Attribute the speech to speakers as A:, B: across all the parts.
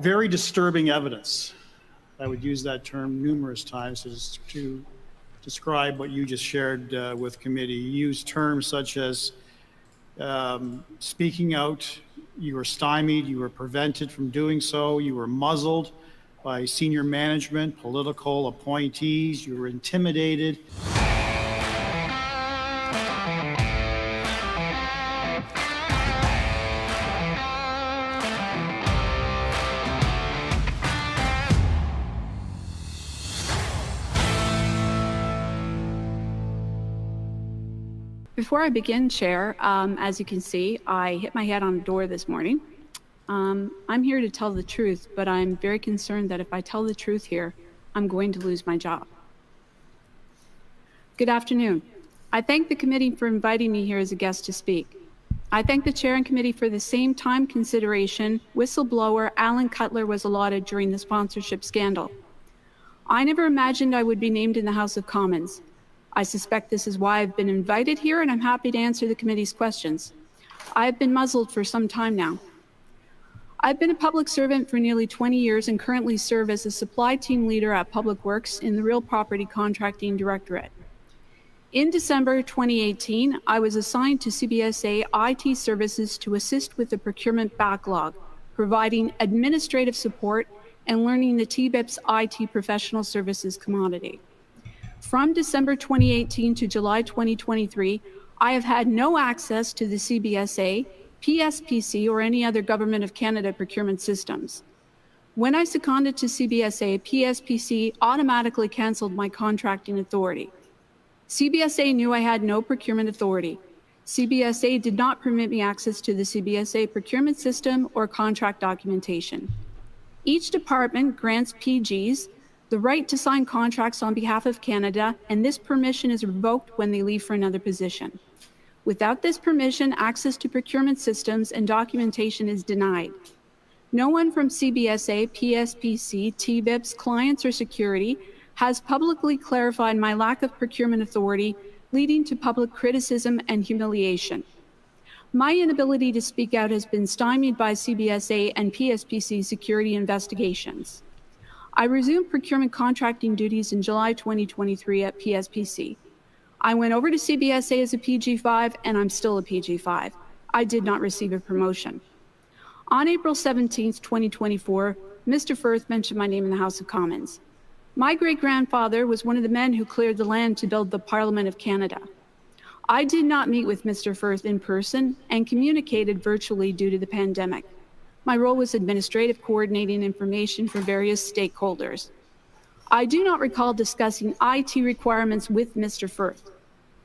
A: very disturbing evidence. I would use that term numerous times to describe what you just shared with committee. You use terms such as speaking out, you were stymied, you were prevented from doing so, you were muzzled by senior management, political appointees, you were intimidated.
B: Before I begin, Chair, as you can see, I hit my head on a door this morning. I'm here to tell the truth, but I'm very concerned that if I tell the truth here, I'm going to lose my job. Good afternoon. I thank the committee for inviting me here as a guest to speak. I thank the Chair and committee for the same time consideration whistleblower Alan Cutler was allotted during the sponsorship scandal. I never imagined I would be named in the House of Commons. I suspect this is why I've been invited here, and I'm happy to answer the committee's questions. I've been muzzled for some time now. I've been a public servant for nearly 20 years and currently serve as a supply team leader at Public Works in the Real Property Contracting Directorate. In December 2018, I was assigned to CBSA IT services to assist with the procurement backlog, providing administrative support and learning the TBIP's IT professional services commodity. From December 2018 to July 2023, I have had no access to the CBSA, PSPC, or any other Government of Canada procurement systems. When I seconded to CBSA, PSPC automatically cancelled my contracting authority. CBSA knew I had no procurement authority. CBSA did not permit me access to the CBSA procurement system or contract documentation. Each department grants PGs the right to sign contracts on behalf of Canada, and this permission is revoked when they leave for another position. Without this permission, access to procurement systems and documentation is denied. No one from CBSA, PSPC, TBIPs, clients, or security has publicly clarified my lack of procurement authority, leading to public criticism and humiliation. My inability to speak out has been stymied by CBSA and PSPC security investigations. I resumed procurement contracting duties in July 2023 at PSPC. I went over to CBSA as a PG5, and I'm still a PG5. I did not receive a promotion. On April 17, 2024, Mr. Firth mentioned my name in the House of Commons. My great-grandfather was one of the men who cleared the land to build the Parliament of Canada. I did not meet with Mr. Firth in person and communicated virtually due to the pandemic. My role was administrative, coordinating information for various stakeholders. I do not recall discussing IT requirements with Mr. Firth.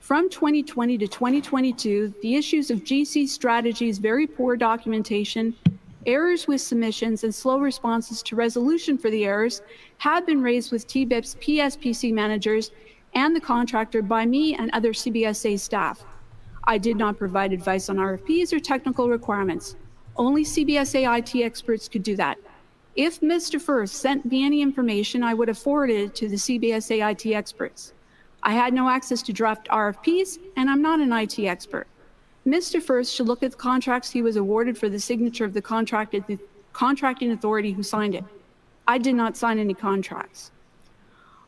B: From 2020 to 2022, the issues of GC strategies, very poor documentation, errors with submissions, and slow responses to resolution for the errors have been raised with TBIP's PSPC managers and the contractor by me and other CBSA staff. I did not provide advice on RFPs or technical requirements. Only CBSA IT experts could do that. If Mr. Firth sent me any information, I would have forwarded it to the CBSA IT experts. I had no access to draft RFPs, and I'm not an IT expert. Mr. Firth should look at the contracts he was awarded for the signature of the contracting authority who signed it. I did not sign any contracts.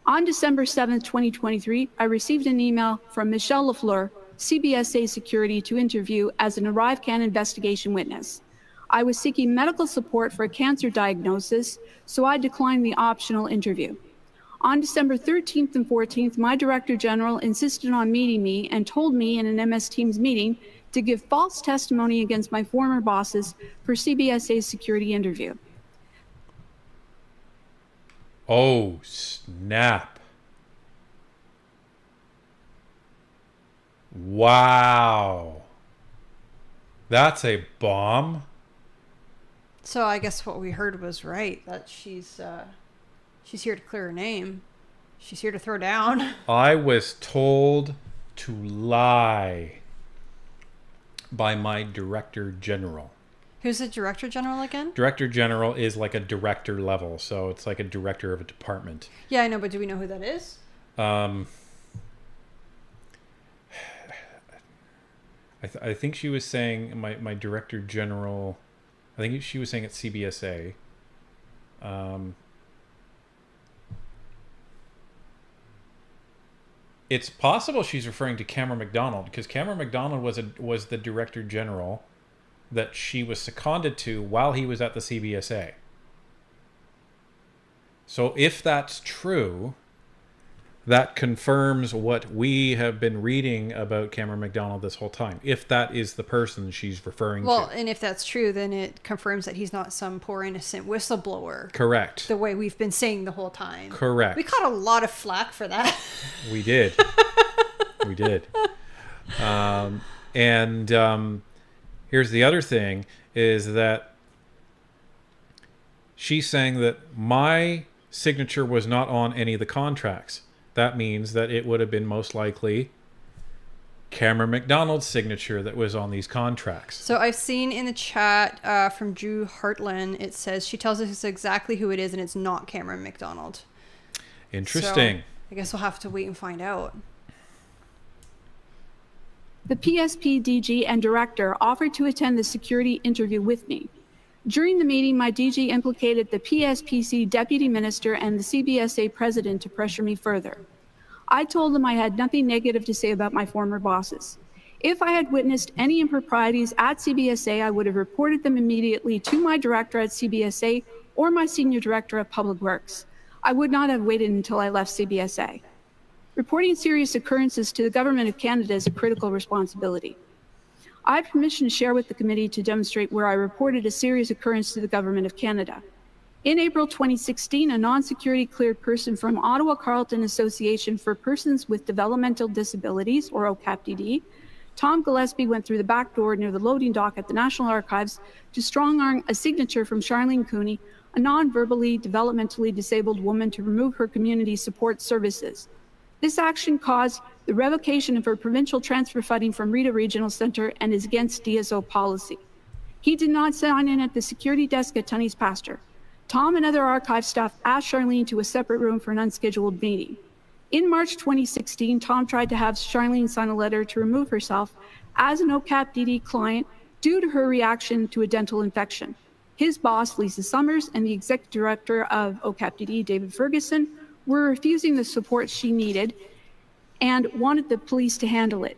B: On December 7, 2023, I received an email from Michelle Lafleur, CBSA Security, to interview as an ArriveCan investigation witness. I was seeking medical support for a cancer diagnosis, so I declined the optional interview. On December 13th and 14th, my Director General insisted on meeting me and told me in an MS Teams meeting to give false testimony against my former bosses for CBSA's security interview.
C: Oh, snap. Wow. That's a bomb.
D: So I guess what we heard was right, that she's here to clear her name. She's here to throw down.
C: I was told to lie by my Director General.
D: Who's the Director General again?
C: Director General is like a director level, so it's like a director of a department.
D: Yeah, I know, but do we know who that is?
C: I think she was saying my Director General. I think she was saying at CBSA. It's possible she's referring to Cameron McDonald, because Cameron McDonald was the director general that she was seconded to while he was at the CBSA. So if that's true, that confirms what we have been reading about Cameron McDonald this whole time. If that is the person she's referring
D: Well,
C: to.
D: and if that's true, then it confirms that he's not some poor innocent whistleblower.
C: Correct.
D: The way we've been saying the whole time.
C: Correct.
D: We caught a lot of flack for that.
C: We did. We did. Here's the other thing, is that she's saying that my signature was not on any of the contracts. That means that it would have been most likely Cameron McDonald's signature that was on these contracts.
D: So I've seen in the chat from Drew Hartland, it says she tells us exactly who it is and it's not Cameron McDonald.
C: Interesting.
D: So I guess we'll have to wait and find out.
B: The PSP DG and director offered to attend the security interview with me. During the meeting, my DG implicated the PSPC deputy minister and the CBSA president to pressure me further. I told them I had nothing negative to say about my former bosses. If I had witnessed any improprieties at CBSA, I would have reported them immediately to my director at CBSA or my senior director of public works. I would not have waited until I left CBSA. Reporting serious occurrences to the Government of Canada is a critical responsibility. I have permission to share with the committee to demonstrate where I reported a serious occurrence to the Government of Canada. In April 2016, a non-security cleared person from Ottawa Carleton Association for Persons with Developmental Disabilities, or OCAPDD, Tom Gillespie, went through the back door near the loading dock at the National Archives to strong-arm a signature from Charlene Cooney, a non-verbally developmentally disabled woman, to remove her community support services. This action caused the revocation of her provincial transfer funding from Rita Regional Centre and is against DSO policy. He did not sign in at the security desk at Tunney's Pasture. Tom and other archive staff asked Charlene to a separate room for an unscheduled meeting. In March 2016, Tom tried to have Charlene sign a letter to remove herself as an OCAPDD client due to her reaction to a dental infection. His boss, Lisa Summers, and the executive director of OCAPDD, David Ferguson, were refusing the support she needed and wanted the police to handle it.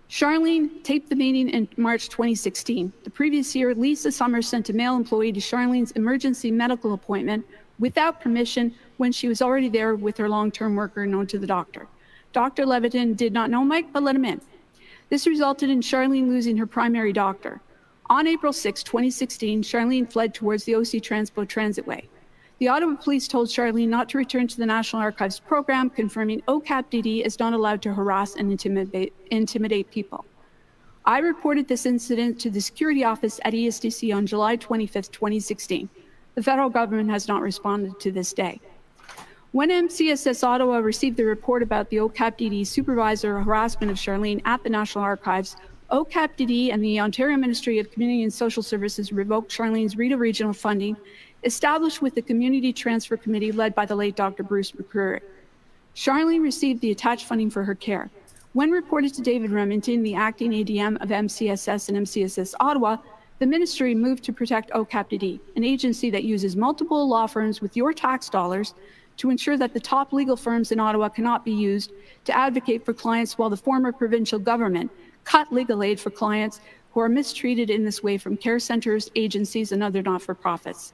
B: Charlene taped the meeting in March 2016. The previous year, Lisa Summers sent a male employee to Charlene's emergency medical appointment without permission when she was already there with her long-term worker known to the doctor. Dr. Levitin did not know Mike, but let him in. This resulted in Charlene losing her primary doctor. On April 6, 2016, Charlene fled towards the OC Transpo Transitway. The Ottawa Police told Charlene not to return to the National Archives program, confirming OCAPDD is not allowed to harass and intimidate people. I reported this incident to the security office at ESDC on July 25, 2016. The federal government has not responded to this day. When MCSS Ottawa received the report about the OCAPDD supervisor harassment of Charlene at the National Archives, OCAPDD and the Ontario Ministry of Community and Social Services revoked Charlene's Rita Regional funding, established with the Community Transfer Committee led by the late Dr. Bruce McCreary. Charlene received the attached funding for her care. When reported to David Remington, the acting ADM of MCSS and MCSS Ottawa, the ministry moved to protect OCAPDD, an agency that uses multiple law firms with your tax dollars to ensure that the top legal firms in Ottawa cannot be used to advocate for clients, while the former provincial government cut legal aid for clients who are mistreated in this way from care centers, agencies, and other not-for-profits.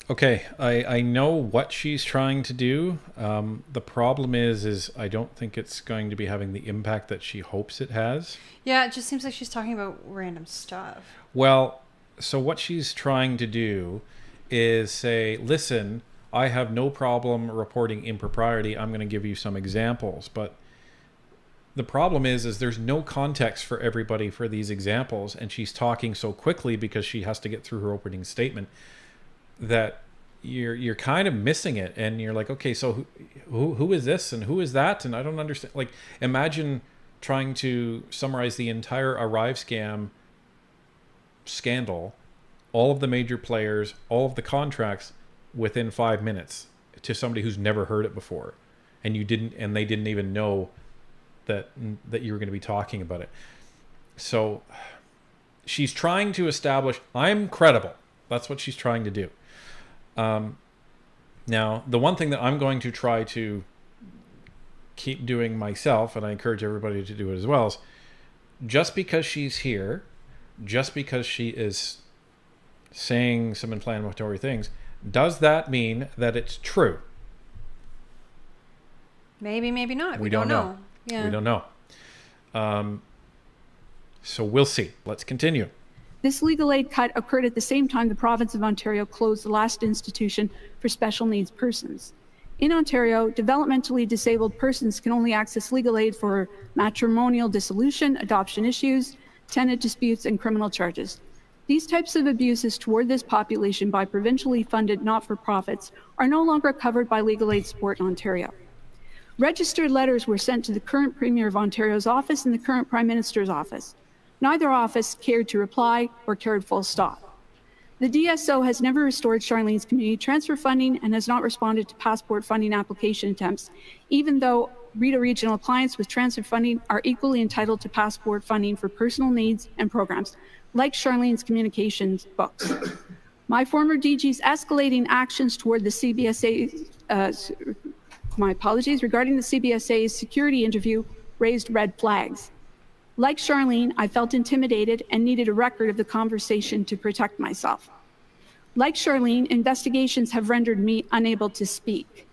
C: Okay, I know what she's trying to do. The problem is I don't think it's going to be having the impact that she hopes it has.
D: Yeah, it just seems like she's talking about random stuff.
C: Well, so what she's trying to do is say, listen, I have no problem reporting impropriety. I'm going to give you some examples. But the problem is there's no context for everybody for these examples. And she's talking so quickly because she has to get through her opening statement that you're kind of missing it, and you're like, okay, so who is this and who is that, and I don't understand. Like, imagine trying to summarize the entire ArriveCan scandal, all of the major players, all of the contracts within 5 minutes to somebody who's never heard it before, and they didn't even know that you were going to be talking about it. So she's trying to establish, I'm credible. That's what she's trying to do. Now, the one thing that I'm going to try to keep doing myself, and I encourage everybody to do it as well, is just because she's here, just because she is saying some inflammatory things, does that mean that it's true?
D: Maybe, maybe not.
C: We don't know.
D: Yeah.
C: We don't know. So we'll see. Let's continue.
B: This legal aid cut occurred at the same time the province of Ontario closed the last institution for special needs persons. In Ontario, developmentally disabled persons can only access legal aid for matrimonial dissolution, adoption issues, tenant disputes, and criminal charges. These types of abuses toward this population by provincially funded not-for-profits are no longer covered by legal aid support in Ontario. Registered letters were sent to the current Premier of Ontario's office and the current Prime Minister's office. Neither office cared to reply or cared full stop. The DSO has never restored Charlene's community transfer funding and has not responded to passport funding application attempts, even though Rideau Regional clients with transfer funding are equally entitled to passport funding for personal needs and programs, like Charlene's communications books. My former DG's escalating actions toward the CBSA, regarding the CBSA's security interview raised red flags. Like Charlene, I felt intimidated and needed a record of the conversation to protect myself. Like Charlene, investigations have rendered me unable to speak.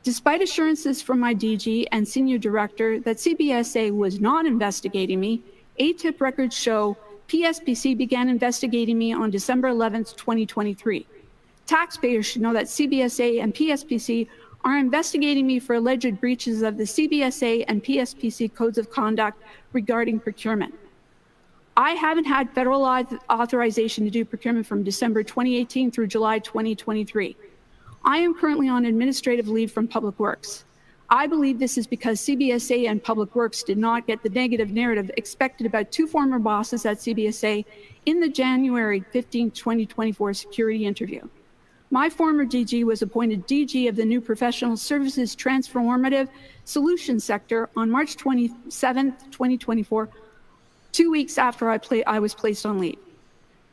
B: Despite assurances from my DG and senior director that CBSA was not investigating me, ATIP records show PSPC began investigating me on December 11th, 2023. Taxpayers should know that CBSA and PSPC are investigating me for alleged breaches of the CBSA and PSPC codes of conduct regarding procurement. I haven't had federal authorization to do procurement from December 2018 through July 2023. I am currently on administrative leave from Public Works. I believe this is because CBSA and Public Works did not get the negative narrative expected about two former bosses at CBSA in the January 15, 2024 security interview. My former DG was appointed DG of the new Professional Services Transformative Solutions sector on March 27, 2024, 2 weeks after I was placed on leave.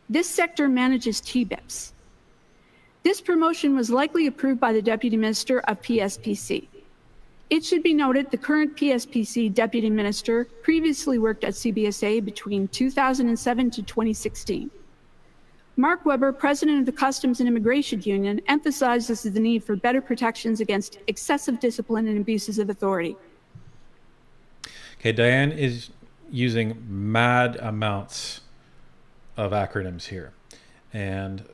B: This sector manages TBIPs. This promotion was likely approved by the Deputy Minister of PSPC. It should be noted the current PSPC Deputy Minister previously worked at CBSA between 2007 to 2016. Mark Weber, president of the Customs and Immigration Union, emphasizes the need for better protections against excessive discipline and abuses of authority.
C: Okay, Diane is using mad amounts of acronyms here, and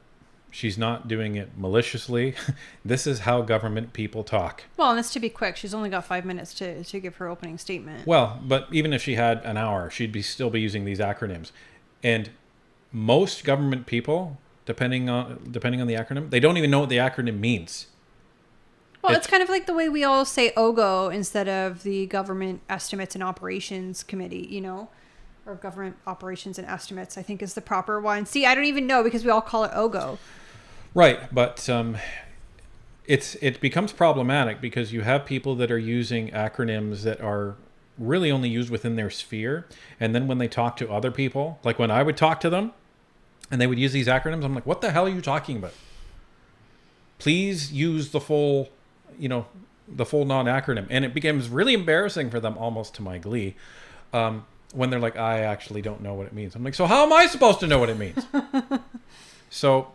C: she's not doing it maliciously. This is how government people talk.
D: Well, and this to be quick, she's only got 5 minutes to give her opening statement.
C: Well, but even if she had an hour, she'd still be using these acronyms. And most government people, depending on the acronym, they don't even know what the acronym means.
D: Well, it's kind of like the way we all say OGO instead of the Government Estimates and Operations Committee, you know, or Government Operations and Estimates, I think is the proper one. See, I don't even know because we all call it OGO.
C: Right, but it becomes problematic because you have people that are using acronyms that are really only used within their sphere, and then when they talk to other people, like when I would talk to them and they would use these acronyms, I'm like, what the hell are you talking about? Please use the full non-acronym. And it becomes really embarrassing for them, almost to my glee, when they're like, I actually don't know what it means. I'm like, so how am I supposed to know what it means? So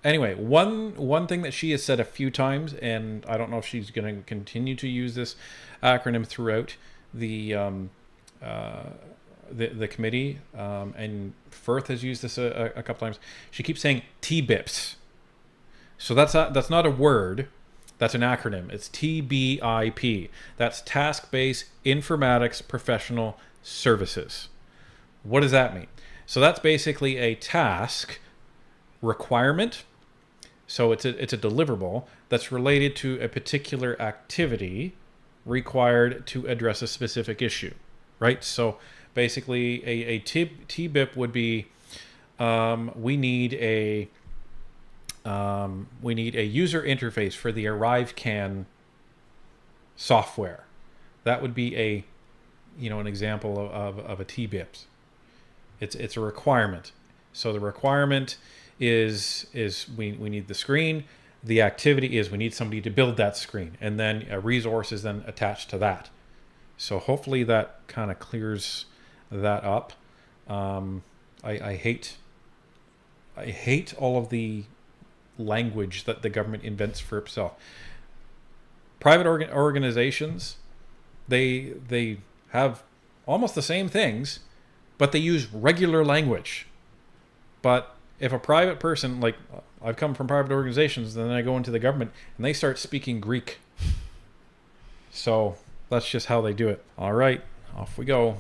C: anyway, one thing that she has said a few times, and I don't know if she's going to continue to use this acronym throughout the committee, and Firth has used this a couple times. She keeps saying TBIPs. So that's not a word. That's an acronym. It's TBIP. That's Task-Based Informatics Professional Services. What does that mean? So that's basically a task requirement. So it's a deliverable that's related to a particular activity required to address a specific issue, right? So basically a TBIP would be we need a user interface for the ArriveCan software. That would be an example of a TBIPs. It's a requirement. So the requirement is we need the screen. The activity is we need somebody to build that screen, and then a resource is then attached to that. So hopefully that kind of clears that up. I hate all of the language that the government invents for itself. Private organizations, they have almost the same things, but they use regular language. But if a private person, like I've come from private organizations, then I go into the government and they start speaking Greek. So that's just how they do it. All right, off we go.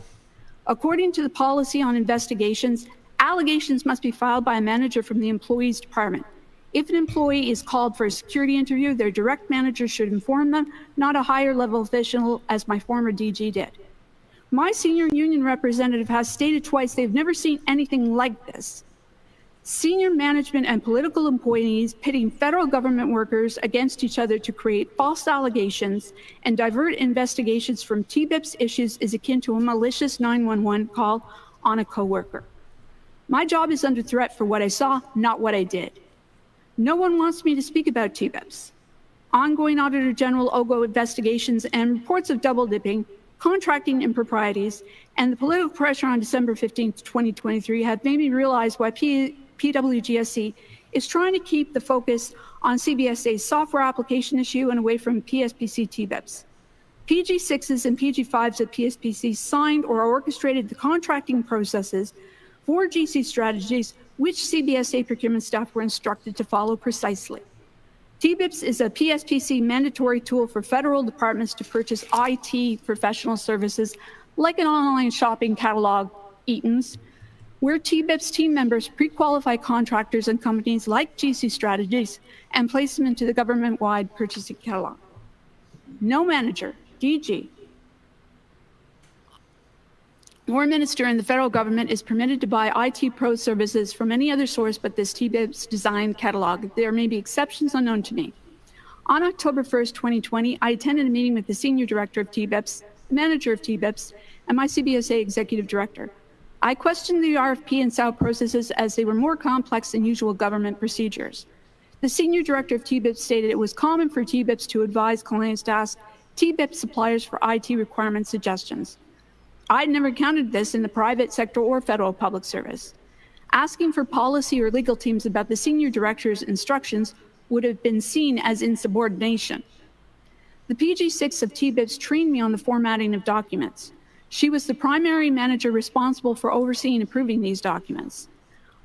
B: According to the policy on investigations, allegations must be filed by a manager from the employee's department. If an employee is called for a security interview, their direct manager should inform them, not a higher level official, as my former DG did. My senior union representative has stated twice they've never seen anything like this. Senior management and political employees pitting federal government workers against each other to create false allegations and divert investigations from TBIPS issues is akin to a malicious 911 call on a coworker. My job is under threat for what I saw, not what I did. No one wants me to speak about TBIPS. Ongoing Auditor General OGO investigations and reports of double dipping, contracting improprieties, and the political pressure on December 15, 2023 have made me realize why PWGSC is trying to keep the focus on CBSA's software application issue and away from PSPC TBIPS. PG6s and PG5s at PSPC signed or orchestrated the contracting processes for GC strategies which CBSA procurement staff were instructed to follow precisely. TBIPS is a PSPC mandatory tool for federal departments to purchase IT professional services like an online shopping catalog, Eaton's, where TBIPS team members pre-qualify contractors and companies like GC Strategies and place them into the government-wide purchasing catalog. No manager, DG, or minister in the federal government is permitted to buy IT pro services from any other source but this TBIPS designed catalog. There may be exceptions unknown to me. On October 1st, 2020, I attended a meeting with the senior director of TBIPS, manager of TBIPS, and my CBSA executive director. I questioned the RFP and SAL processes as they were more complex than usual government procedures. The senior director of TBIPS stated it was common for TBIPS to advise clients to ask TBIPS suppliers for IT requirement suggestions. I'd never encountered this in the private sector or federal public service. Asking for policy or legal teams about the senior director's instructions would have been seen as insubordination. The PG6 of TBIPS trained me on the formatting of documents. She was the primary manager responsible for overseeing and approving these documents.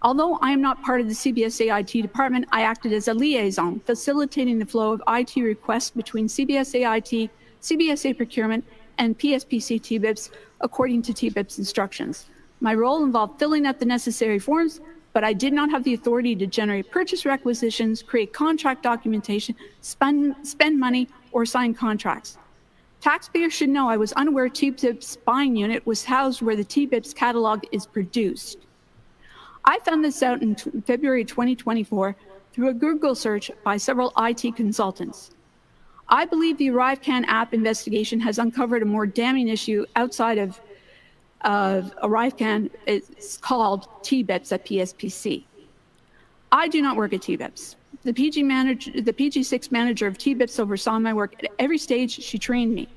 B: Although I am not part of the CBSA IT department, I acted as a liaison, facilitating the flow of IT requests between CBSA IT, CBSA procurement, and PSPC TBIPS according to TBIPS instructions. My role involved filling out the necessary forms, but I did not have the authority to generate purchase requisitions, create contract documentation, spend money, or sign contracts. Taxpayers should know I was unaware TBIPS buying unit was housed where the TBIPS catalog is produced. I found this out in February 2024 through a Google search by several IT consultants. I believe the ArriveCan app investigation has uncovered a more damning issue outside of ArriveCan. It's called TBIPS at PSPC. I do not work at TBIPS. The PG6 manager of TBIPS oversaw my work at every stage. She trained me.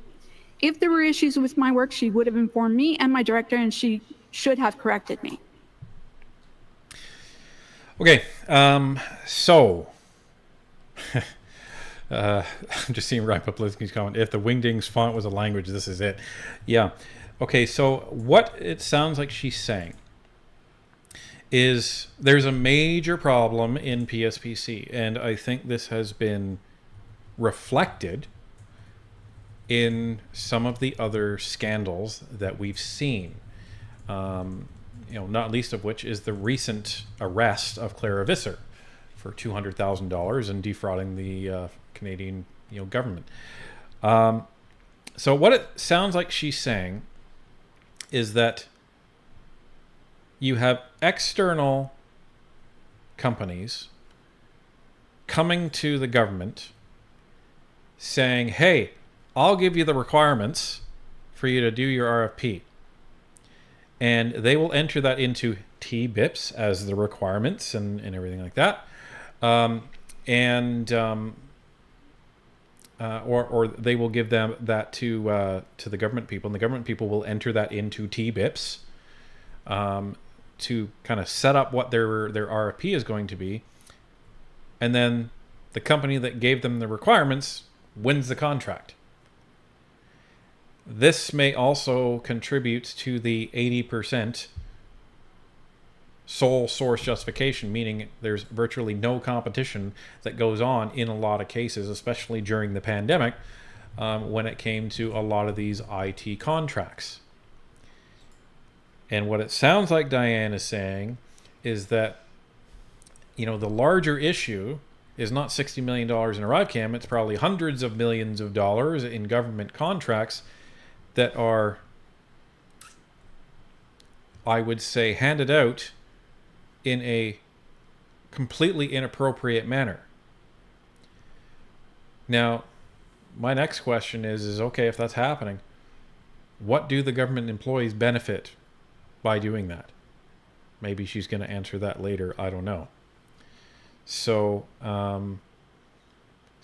B: If there were issues with my work, she would have informed me and my director, and she should have corrected me.
C: Okay, so I'm just seeing Ryan Poplinsky's comment. If the Wingdings font was a language, this is it. Yeah. Okay, so what it sounds like she's saying is there's a major problem in PSPC, and I think this has been reflected in some of the other scandals that we've seen. Not least of which is the recent arrest of Clara Visser for $200,000 and defrauding the Canadian government. So what it sounds like she's saying is that you have external companies coming to the government saying, hey, I'll give you the requirements for you to do your RFP. and they will enter that into TBIPs as the requirements and everything like that. Or they will give them that to the government people, and the government people will enter that into TBIPs to kind of set up what their RFP is going to be, and then the company that gave them the requirements wins the contract. This may also contribute to the 80% sole source justification, meaning there's virtually no competition that goes on in a lot of cases, especially during the pandemic, when it came to a lot of these IT contracts. And what it sounds like Diane is saying is that, the larger issue is not $60 million in ArriveCan, it's probably hundreds of millions of dollars in government contracts that are, I would say, handed out in a completely inappropriate manner. Now, my next question is okay, if that's happening, what do the government employees benefit by doing that? Maybe she's going to answer that later. I don't know. So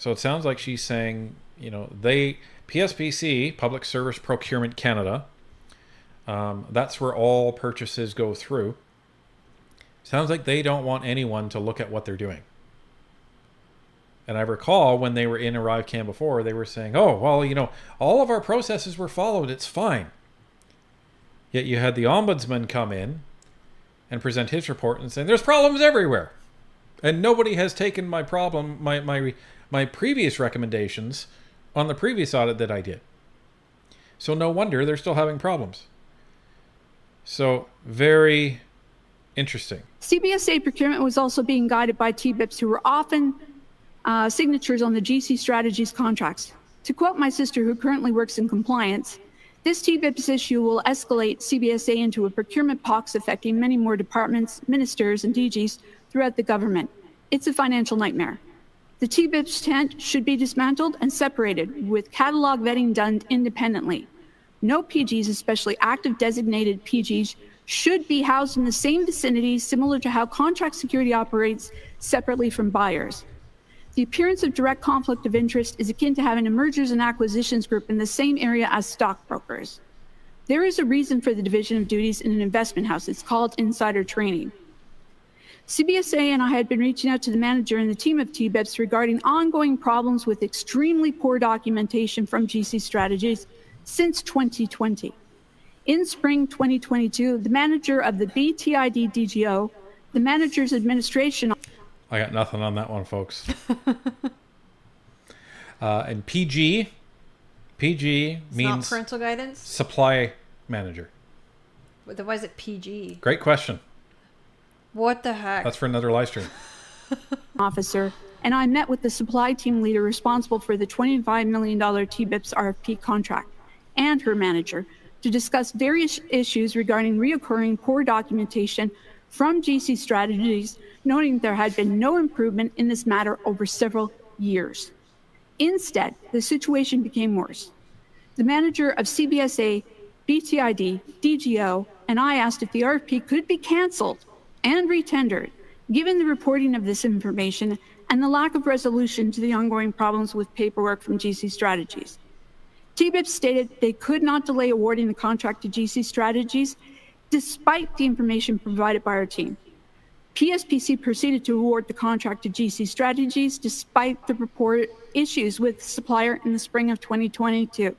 C: it sounds like she's saying, PSPC, Public Service Procurement Canada, that's where all purchases go through. Sounds like they don't want anyone to look at what they're doing. And I recall when they were in ArriveCan before, they were saying, oh, well, all of our processes were followed. It's fine. Yet you had the ombudsman come in and present his report and say, there's problems everywhere. And nobody has taken my previous recommendations on the previous audit that I did. So no wonder they're still having problems. So very interesting.
B: CBSA procurement was also being guided by TBIPs who were often signatures on the GC Strategies contracts. To quote my sister who currently works in compliance, this TBIPs issue will escalate CBSA into a procurement pox affecting many more departments, ministers, and DGs throughout the government. It's a financial nightmare. The TBIPs tent should be dismantled and separated with catalog vetting done independently. No PGs, especially active designated PGs, should be housed in the same vicinity, similar to how contract security operates separately from buyers. The appearance of direct conflict of interest is akin to having a mergers and acquisitions group in the same area as stockbrokers. There is a reason for the division of duties in an investment house. It's called insider training. CBSA and I had been reaching out to the manager and the team of TBIPs regarding ongoing problems with extremely poor documentation from GC Strategies since 2020. In spring 2022, the manager of the BTID DGO, the manager's administration...
C: I got nothing on that one, folks. And PG
D: It's
C: means
D: not parental guidance?
C: supply manager.
D: Why is it PG?
C: Great question.
D: What the heck?
C: That's for another live stream.
B: officer, and I met with the supply team leader responsible for the $25 million TBIPS RFP contract and her manager to discuss various issues regarding reoccurring poor documentation from GC Strategies, noting there had been no improvement in this matter over several years. Instead, the situation became worse. The manager of CBSA, BTID, DGO, and I asked if the RFP could be canceled and retendered, given the reporting of this information and the lack of resolution to the ongoing problems with paperwork from GC Strategies. TBIP stated they could not delay awarding the contract to GC Strategies despite the information provided by our team. PSPC proceeded to award the contract to GC Strategies despite the reported issues with the supplier in the spring of 2022.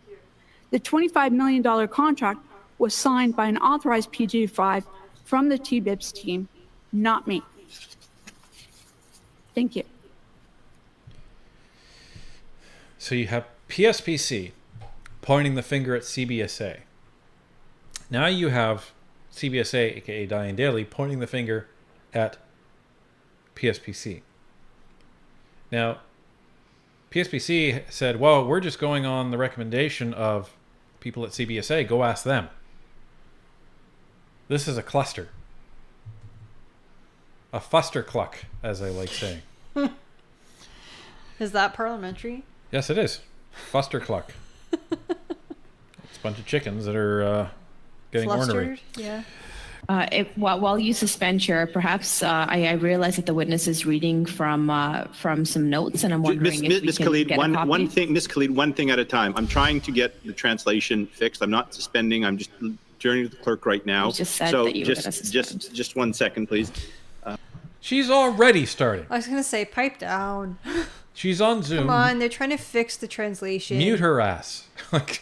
B: The $25 million contract was signed by an authorized PG5 from the TBIPS team, not me. Thank you.
C: So you have PSPC pointing the finger at CBSA. Now you have CBSA, aka Diane Daly, pointing the finger at PSPC. Now, PSPC said, well, we're just going on the recommendation of people at CBSA. Go ask them. This is a cluster. A fustercluck, as I like saying.
D: Is that parliamentary?
C: Yes, it is. Fustercluck. It's a bunch of chickens that are getting ornery.
D: Flustered, yeah.
E: While you suspend, Chair, perhaps I realize that the witness is reading from some notes, and I'm wondering if we
F: Ms.
E: can
F: Khalid,
E: get a copy.
F: one thing, Ms. Khalid, one thing at a time. I'm trying to get the translation fixed. I'm not suspending. I'm just journeying to the clerk right now.
E: You just said
F: so
E: that you were gonna suspend.
F: just 1 second, please.
C: She's already starting.
D: I was going to say, pipe down.
C: She's on Zoom.
D: Come on, they're trying to fix the translation.
C: Mute her ass. Like,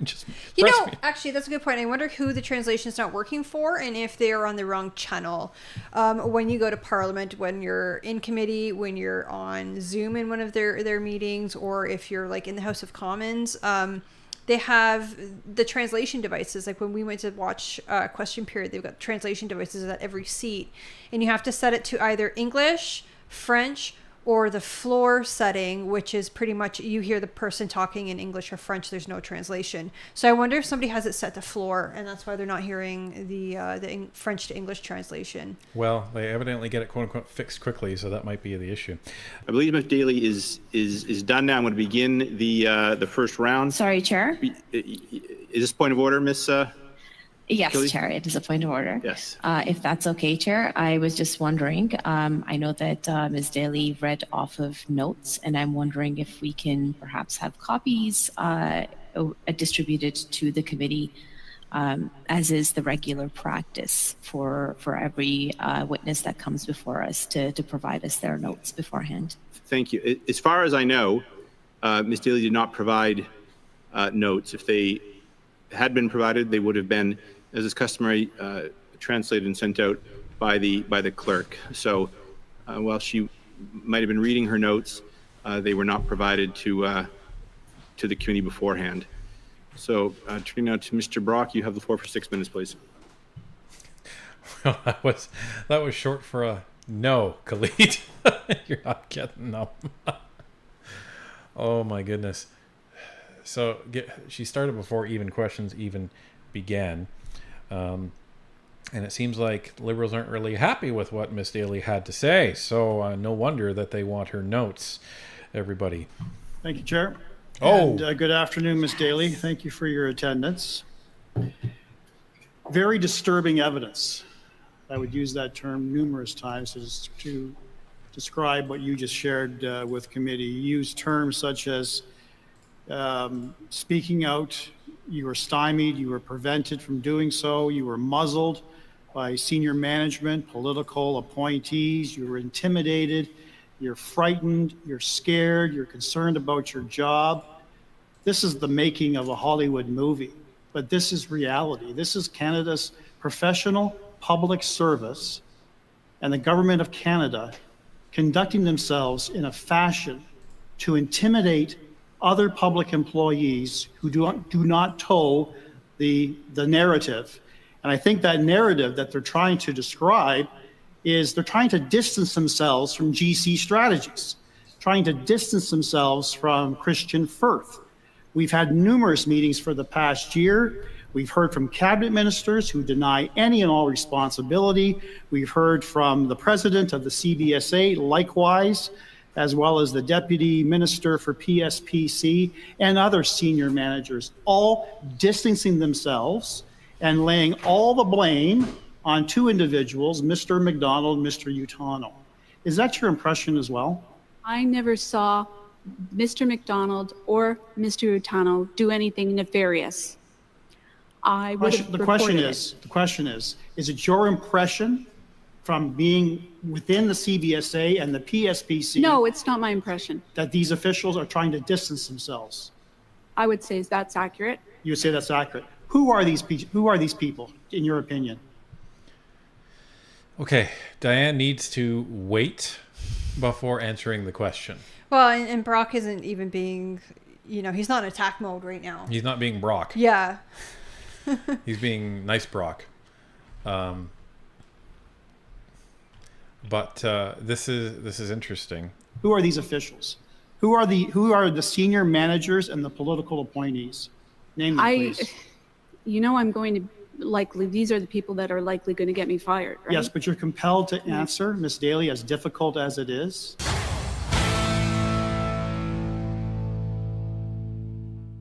C: just
D: You
C: press
D: know,
C: mute.
D: actually, that's a good point. I wonder who the translation's not working for and if they are on the wrong channel. When you go to Parliament, when you're in committee, when you're on Zoom in one of their meetings, or if you're like in the House of Commons, they have the translation devices. Like when we went to watch Question Period, they've got translation devices at every seat. And you have to set it to either English, French, or the floor setting, which is pretty much you hear the person talking in English or French. There's no translation. So I wonder if somebody has it set to floor, and that's why they're not hearing the French to English translation.
C: Well, they evidently get it "quote unquote" fixed quickly, so that might be the issue.
F: I believe Ms. Daly is done now. I'm going to begin the first round.
E: Sorry, Chair.
F: Is this point of order, Ms.?
E: Yes,
F: Kelly?
E: Chair, it is a point of order.
F: Yes.
E: If that's okay, Chair, I was just wondering, I know that Ms. Daly read off of notes, and I'm wondering if we can perhaps have copies distributed to the committee, as is the regular practice for every witness that comes before us to provide us their notes beforehand.
F: Thank you. As far as I know, Ms. Daly did not provide notes. If they had been provided, they would have been, as is customary, translated and sent out by the clerk. So while she might have been reading her notes, they were not provided to the committee beforehand. So turning now to Mr. Brock, you have the floor for 6 minutes, please.
C: Well, that was short for a no, Khalid. You're not getting them. Oh my goodness. So she started before even questions even began. And it seems like Liberals aren't really happy with what Miss Daly had to say. So no wonder that they want her notes, everybody.
A: Thank you, Chair.
C: Oh.
A: And, good afternoon, Ms. Daly. Thank you for your attendance. Very disturbing evidence. I would use that term numerous times to describe what you just shared with committee. You use terms such as speaking out, you were stymied, you were prevented from doing so, you were muzzled by senior management, political appointees, you were intimidated, you're frightened, you're scared, you're concerned about your job. This is the making of a Hollywood movie, but this is reality. This is Canada's professional public service and the government of Canada conducting themselves in a fashion to intimidate other public employees who do not toe the narrative. And I think that narrative that they're trying to describe is they're trying to distance themselves from GC strategies, trying to distance themselves from Christian Firth. We've had numerous meetings for the past year. We've heard from cabinet ministers who deny any and all responsibility. We've heard from the president of the CBSA, likewise, as well as the deputy minister for PSPC and other senior managers, all distancing themselves and laying all the blame on two individuals, Mr. McDonald and Mr. Utano. Is that your impression as well?
B: I never saw Mr. McDonald or Mr. Utano do anything nefarious. I would have
A: The question
B: reported
A: is it your impression from being within the CBSA and the PSPC
B: No, it's not my impression.
A: that these officials are trying to distance themselves?
B: I would say that's accurate.
A: You would say that's accurate. Who are these people, in your opinion?
C: Okay, Diane needs to wait before answering the question.
D: Well, and Brock isn't even being, he's not in attack mode right now.
C: He's not being Brock.
D: Yeah.
C: He's being nice Brock. But this is interesting.
A: Who are these officials? Who are the senior managers and the political appointees? Name them, please.
B: I'm going to these are the people that are likely going to get me fired, right?
A: Yes, but you're compelled to answer, Ms. Daly, as difficult as it is.